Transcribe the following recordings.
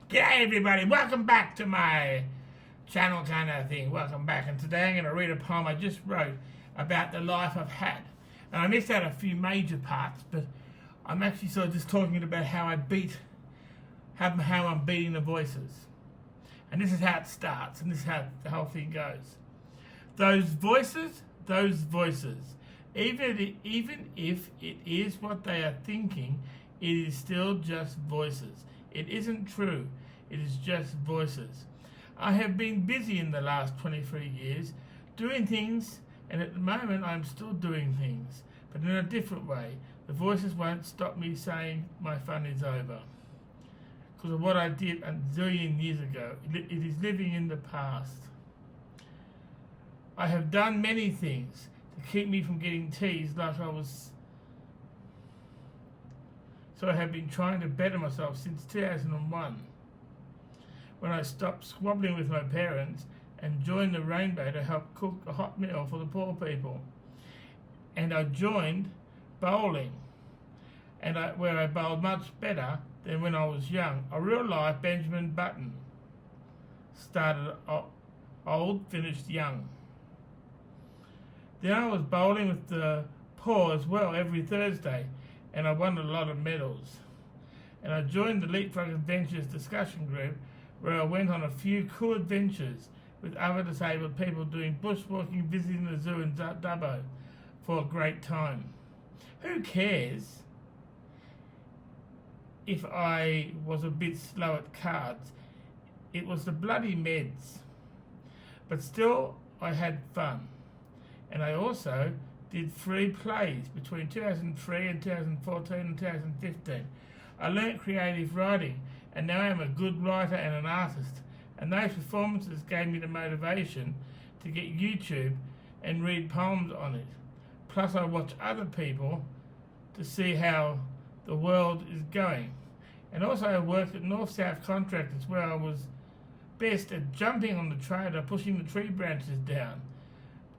G'day everybody, welcome back to my channel kind of thing, welcome back. And today I'm going to read a poem I just wrote about the life I've had. And I missed out a few major parts, but I'm actually sort of just talking about how I'm beating the voices. And this is how it starts, and this is how the whole thing goes. Those voices, even if it is what they are thinking, it is still just voices. It isn't true. It is just voices. I have been busy in the last 23 years doing things, and at the moment I'm still doing things, but in a different way. The voices won't stop me saying my fun is over. Because of what I did a zillion years ago. It is living in the past. I have done many things to keep me from getting teased like I was. So I have been trying to better myself since 2001, when I stopped squabbling with my parents and joined the Rainbow to help cook a hot meal for the poor people. And I joined bowling, where I bowled much better than when I was young. A real life Benjamin Button. Started old, finished young. Then I was bowling with the poor as well every Thursday, and I won a lot of medals. And I joined the Leapfrog Adventures discussion group, where I went on a few cool adventures with other disabled people doing bushwalking, visiting the zoo in Dubbo for a great time. Who cares if I was a bit slow at cards? It was the bloody meds. But still, I had fun. And I also did 3 plays between 2003 and 2014 and 2015. I learnt creative writing, and now I am a good writer and an artist. And those performances gave me the motivation to get YouTube and read poems on it. Plus I watch other people to see how the world is going. And also I worked at North South Contractors, where I was best at jumping on the trailer, pushing the tree branches down.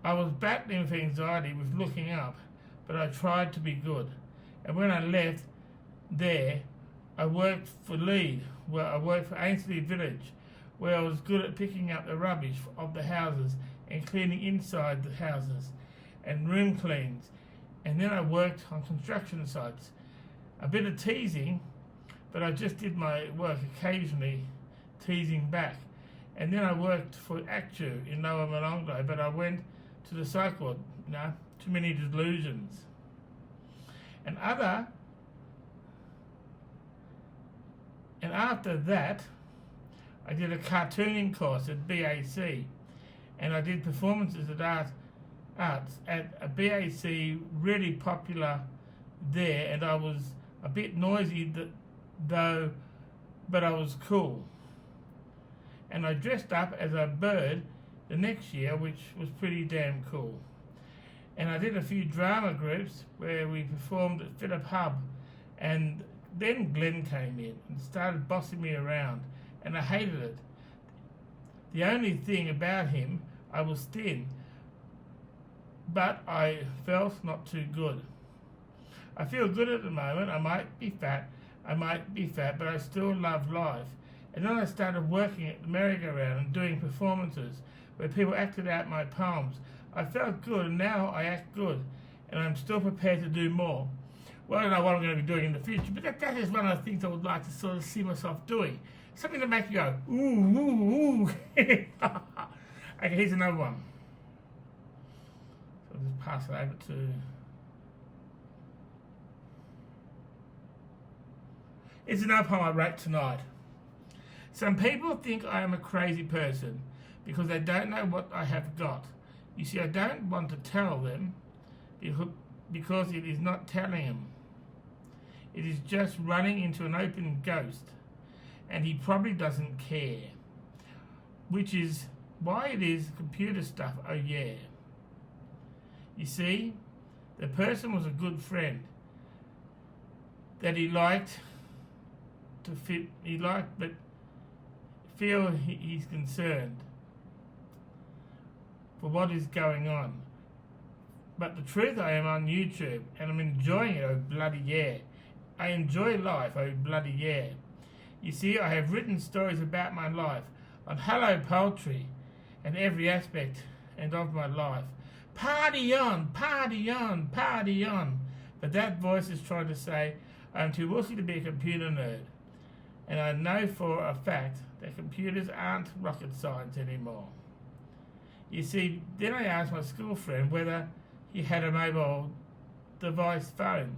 I was battling with anxiety with looking up, but I tried to be good. And when I left there, I worked for Lead, where I worked for Ainsley Village, where I was good at picking up the rubbish of the houses and cleaning inside the houses and room cleans. And then I worked on construction sites. A bit of teasing, but I just did my work occasionally, teasing back. And then I worked for Actu in Lower Mononglo, but I went to the psych ward, too many delusions. And after that, I did a cartooning course at BAC, and I did performances at arts at a BAC, really popular there, and I was a bit noisy though, but I was cool. And I dressed up as a bird the next year, which was pretty damn cool. And I did a few drama groups where we performed at Phillip Hub, and then Glenn came in and started bossing me around, and I hated it. The only thing about him, I was thin, but I felt not too good. I feel good at the moment. I might be fat, but I still love life. And then I started working at the merry-go-round and doing performances where people acted out my poems. I felt good, and now I act good, and I'm still prepared to do more. Well, I don't know what I'm going to be doing in the future, but that is one of the things I would like to sort of see myself doing. Something to make you go, ooh, ooh, ooh. Okay, here's another one. So I'll just pass it over to... It's another poem I wrote tonight. Some people think I am a crazy person because they don't know what I have got. You see, I don't want to tell them because it is not telling them. It is just running into an open ghost, and he probably doesn't care. Which is why it is computer stuff, oh yeah. You see, the person was a good friend that he liked to fit, but feel he's concerned for what is going on. But the truth, I am on YouTube and I'm enjoying it, oh bloody yeah. I enjoy life, oh bloody yeah. You see, I have written stories about my life on Hello Poultry and every aspect and of my life. Party on, party on, party on. But that voice is trying to say, I'm too wussy to be a computer nerd. And I know for a fact that computers aren't rocket science anymore. You see, then I asked my school friend whether he had a mobile device phone.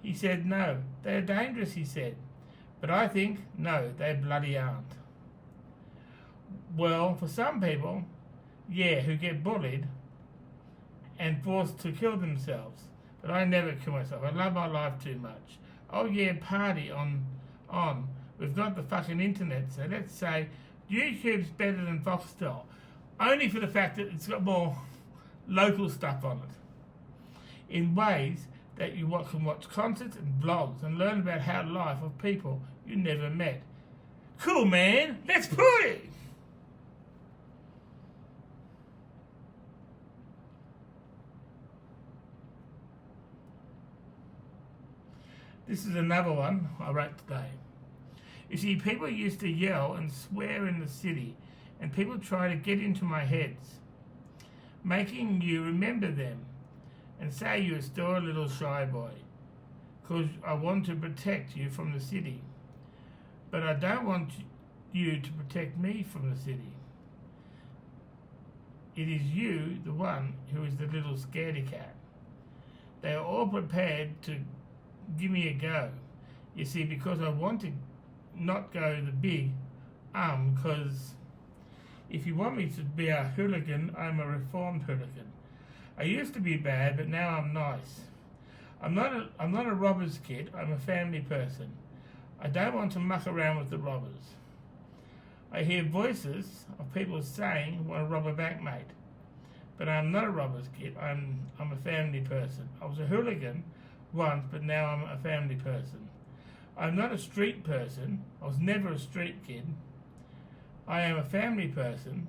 He said no, they're dangerous, he said. But I think, no, they bloody aren't. Well, for some people, yeah, who get bullied and forced to kill themselves. But I never kill myself. I love my life too much. Oh yeah, party on. We've got the fucking internet, so let's say YouTube's better than Foxtel. Only for the fact that it's got more local stuff on it. In ways that you can watch concerts and blogs and learn about how life of people you never met. Cool, man. Let's party! This is another one I wrote today. You see, people used to yell and swear in the city, and people try to get into my heads, making you remember them and say you're still a little shy boy, because I want to protect you from the city. But I don't want you to protect me from the city. It is you, the one, who is the little scaredy cat. They are all prepared to give me a go. You see, because I want to not go the big, because if you want me to be a hooligan, I'm a reformed hooligan. I used to be bad, but now I'm nice. I'm not a robber's kid, I'm a family person. I don't want to muck around with the robbers. I hear voices of people saying, want to rob a bank, mate. But I'm not a robber's kid, I'm a family person. I was a hooligan once, but now I'm a family person. I'm not a street person. I was never a street kid. I am a family person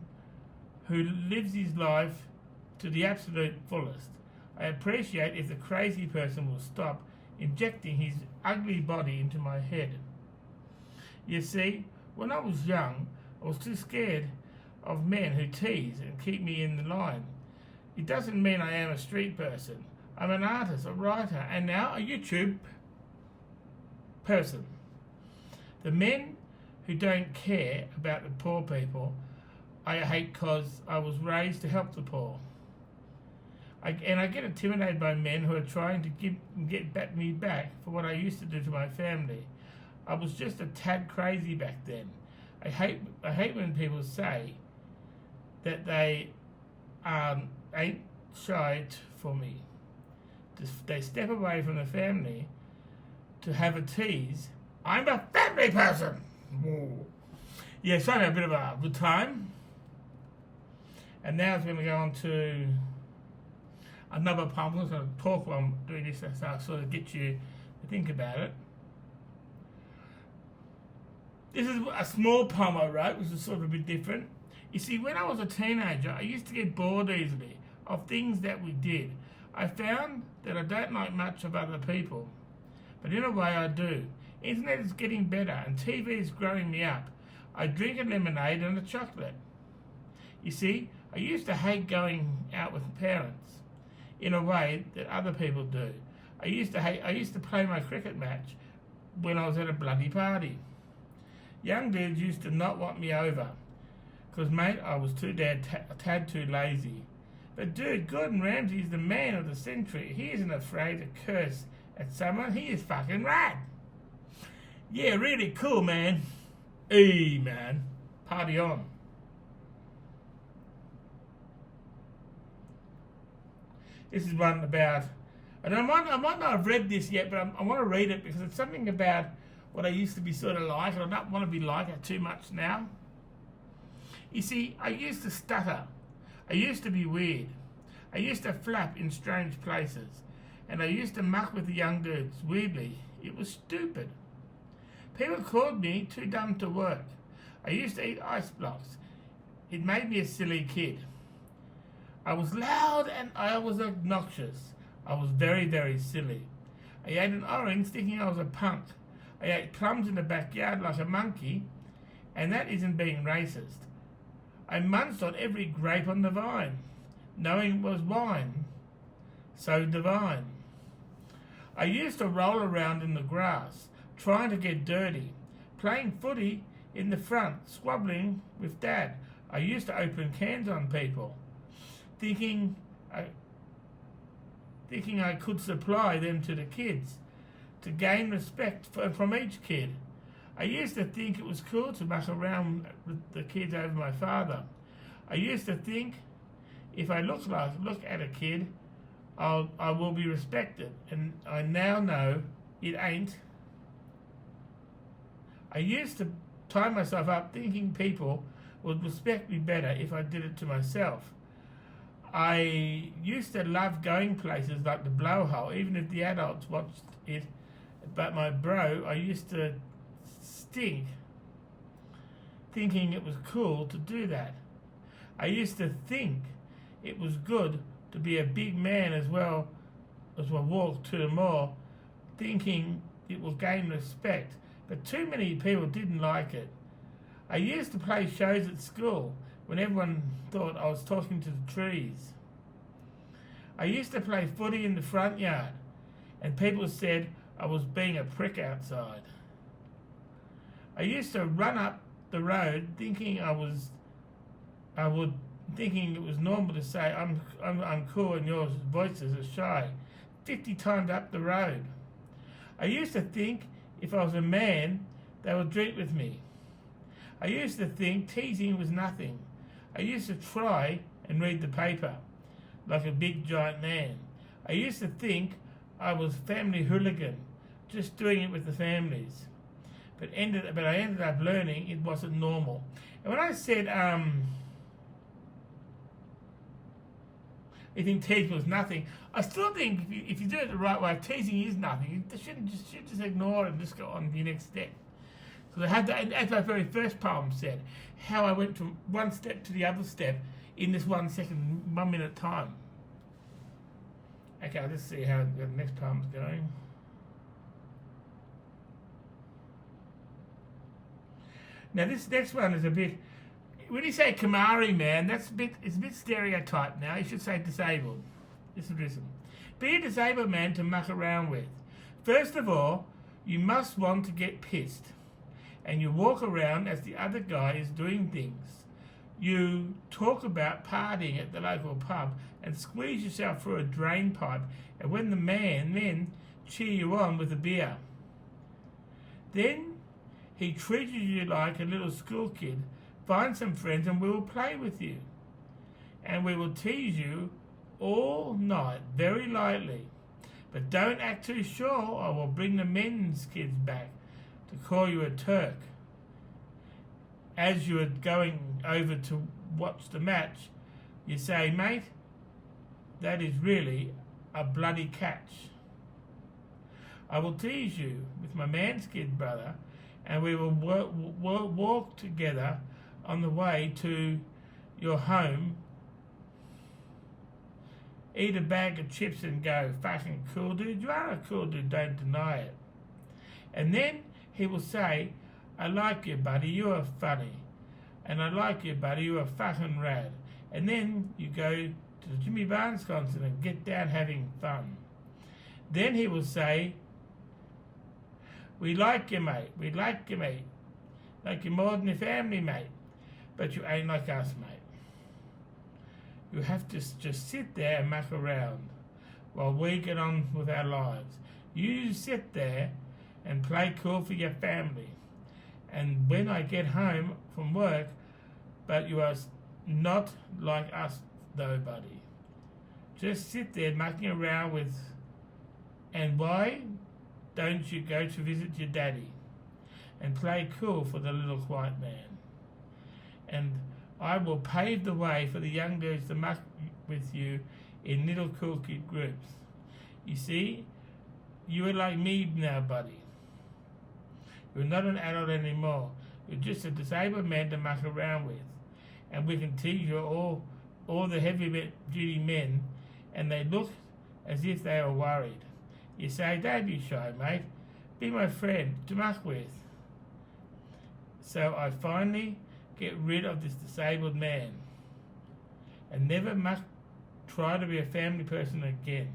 who lives his life to the absolute fullest. I appreciate if the crazy person will stop injecting his ugly body into my head. You see, when I was young, I was too scared of men who tease and keep me in the line. It doesn't mean I am a street person. I'm an artist, a writer, and now a YouTube person. The men who don't care about the poor people, I hate because I was raised to help the poor. I get intimidated by men who are trying to get me back for what I used to do to my family. I was just a tad crazy back then. I hate when people say that they ain't shy for me. They step away from the family to have a tease. I'm a family person. Whoa. Yeah, so I had a bit of a good time. And now it's going to go on to another poem. I'm going to talk while I'm doing this, so I'll sort of get you to think about it. This is a small poem I wrote, which is sort of a bit different. You see, when I was a teenager, I used to get bored easily of things that we did. I found that I don't like much of other people, but in a way I do. Internet is getting better and TV is growing me up. I drink a lemonade and a chocolate. You see, I used to hate going out with parents in a way that other people do. I used to play my cricket match when I was at a bloody party. Young dudes used to not want me over, because, mate, I was a tad too lazy. But, dude, Gordon Ramsay is the man of the century. He isn't afraid to curse at someone. He is fucking rad. Yeah, really cool, man. Hey, man. Party on. This is one about, and I might not have read this yet, but I want to read it because it's something about what I used to be sort of like, and I don't want to be like it too much now. You see, I used to stutter. I used to be weird. I used to flap in strange places. And I used to muck with the young dudes. Weirdly, it was stupid. People called me too dumb to work. I used to eat ice blocks. It made me a silly kid. I was loud and I was obnoxious. I was very, very silly. I ate an orange thinking I was a punk. I ate plums in the backyard like a monkey, and that isn't being racist. I munched on every grape on the vine, knowing it was wine, so divine. I used to roll around in the grass, trying to get dirty, playing footy in the front, squabbling with Dad. I used to open cans on people, thinking I could supply them to the kids, to gain respect from each kid. I used to think it was cool to muck around with the kids over my father. I used to think if I look at a kid, I will be respected, and I now know it ain't. I used to tie myself up thinking people would respect me better if I did it to myself. I used to love going places like the Blowhole, even if the adults watched it, but my bro, I used to stink, thinking it was cool to do that. I used to think it was good to be a big man as well as I walk to the mall, thinking it will gain respect, but too many people didn't like it. I used to play shows at school when everyone thought I was talking to the trees. I used to play footy in the front yard, and people said I was being a prick outside. I used to run up the road thinking thinking it was normal to say I'm cool and your voices are shy, 50 times up the road. I used to think if I was a man, they would drink with me. I used to think teasing was nothing. I used to try and read the paper like a big giant man. I used to think I was family hooligan, just doing it with the families. But I ended up learning it wasn't normal. And when I said you think teasing was nothing, I still think if you do it the right way, teasing is nothing. You should just ignore it and just go on to your next step. So I had that, as my very first poem said, how I went from one step to the other step in this 1 second, 1 minute time. Okay, let's see how the next poem's going. Now this next one is a bit, when you say Kamari man, it's a bit stereotyped now. You should say disabled. Listen. Be a disabled man to muck around with. First of all, you must want to get pissed, and you walk around as the other guy is doing things. You talk about partying at the local pub and squeeze yourself through a drain pipe, and when the men cheer you on with a beer. Then he treats you like a little school kid. Find some friends and we will play with you. And we will tease you all night very lightly. But don't act too sure or we'll bring the men's kids back to call you a Turk. As you are going over to watch the match, you say, mate, that is really a bloody catch. I will tease you with my man's kid brother, and we will walk together on the way to your home, eat a bag of chips and go, fucking cool dude, you are a cool dude, don't deny it. And then he will say, I like you, buddy, you are funny. And I like you, buddy, you are fucking rad. And then you go to the Jimmy Barnes concert and get down having fun. Then he will say, we like you, mate, like you more than your family, mate. But you ain't like us, mate. You have to just sit there and muck around while we get on with our lives. You sit there and play cool for your family. And when I get home from work, but you are not like us, though, buddy. Just sit there mucking around with... And why don't you go to visit your daddy and play cool for the little white man? And I will pave the way for the young girls to muck with you in little cool kid groups. You see, you are like me now, buddy. You're not an adult anymore. You're just a disabled man to muck around with. And we can teach you all the heavy-duty men, and they look as if they are worried. You say, don't be shy, mate. be my friend to muck with. So I finally get rid of this disabled man and never must try to be a family person again.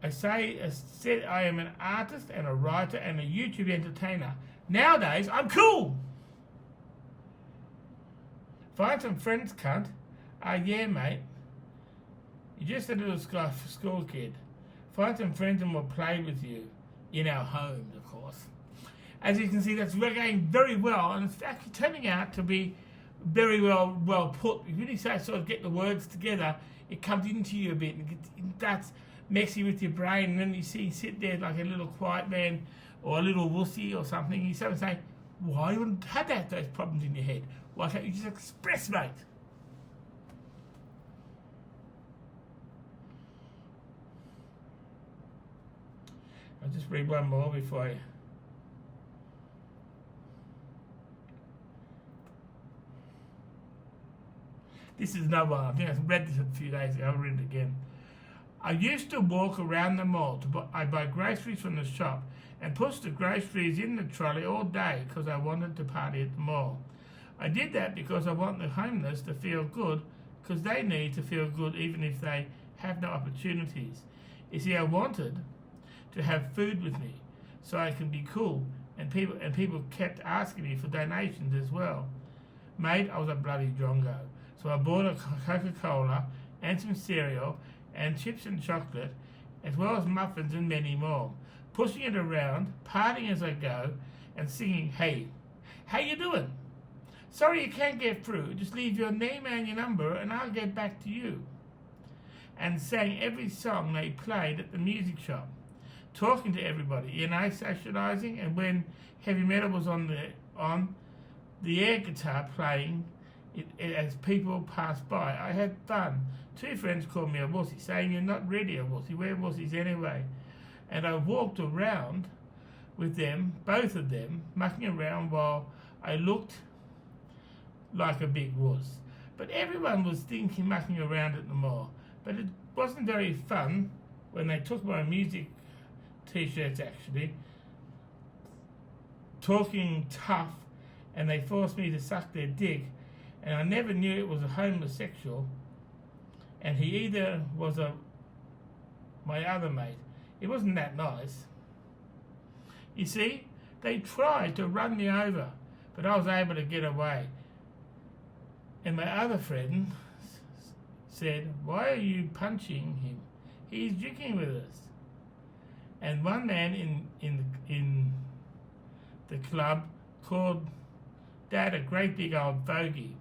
I said I am an artist and a writer and a YouTube entertainer. Nowadays, I'm cool. Find some friends, cunt. Yeah, mate. You're just a little school kid. Find some friends and we'll play with you. In our homes, of course. As you can see, that's going very well, and it's actually turning out to be very well put. You really sort of get the words together, it comes into you a bit, and that's messy with your brain, and then you sit there like a little quiet man or a little wussy or something. You sort of say, why you wouldn't have those problems in your head? Why can't you just express, mate? I'll just read one more before I... This is another one. I think I read this a few days ago. I'll read it again. I used to walk around the mall I buy groceries from the shop and push the groceries in the trolley all day because I wanted to party at the mall. I did that because I want the homeless to feel good, because they need to feel good even if they have no opportunities. You see, I wanted to have food with me so I can be cool, and people kept asking me for donations as well. Mate, I was a bloody drongo. So I bought a Coca-Cola and some cereal and chips and chocolate, as well as muffins and many more, pushing it around, partying as I go, and singing, hey, how you doing? Sorry you can't get through, just leave your name and your number and I'll get back to you. And sang every song they played at the music shop, talking to everybody, socialising, and when heavy metal was on the air guitar playing, as people passed by, I had fun. 2 friends called me a wussy, saying you're not really a wussy, we're wussies anyway. And I walked around with them, both of them, mucking around while I looked like a big wuss. But everyone was thinking mucking around at the mall. But it wasn't very fun when they took my music t-shirts actually, talking tough, and they forced me to suck their dick. And I never knew it was a homosexual, and he either was my other mate. It wasn't that nice. You see, they tried to run me over, but I was able to get away. And my other friend said, why are you punching him? He's drinking with us. And one man in the club called Dad a great big old bogey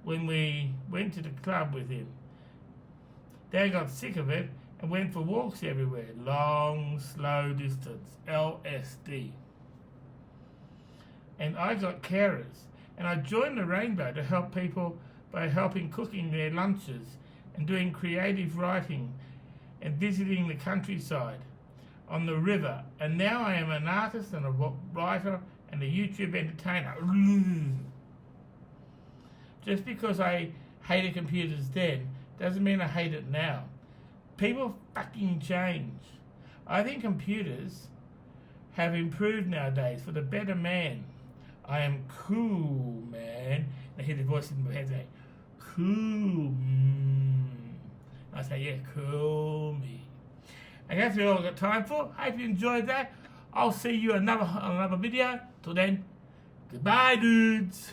when we went to the club with him. Dad got sick of it and went for walks everywhere. Long, slow distance, LSD. And I got carers. And I joined the Rainbow to help people by helping cooking their lunches and doing creative writing and visiting the countryside on the river. And now I am an artist and a writer and a YouTube entertainer. Just because I hated computers then doesn't mean I hate it now. People fucking change. I think computers have improved nowadays for the better man. I am cool, man. And I hear the voice in my head say, cool. I say, yeah, cool me. And that's all I've got time for. Hope you enjoyed that. I'll see you on another video. Till then, goodbye, dudes.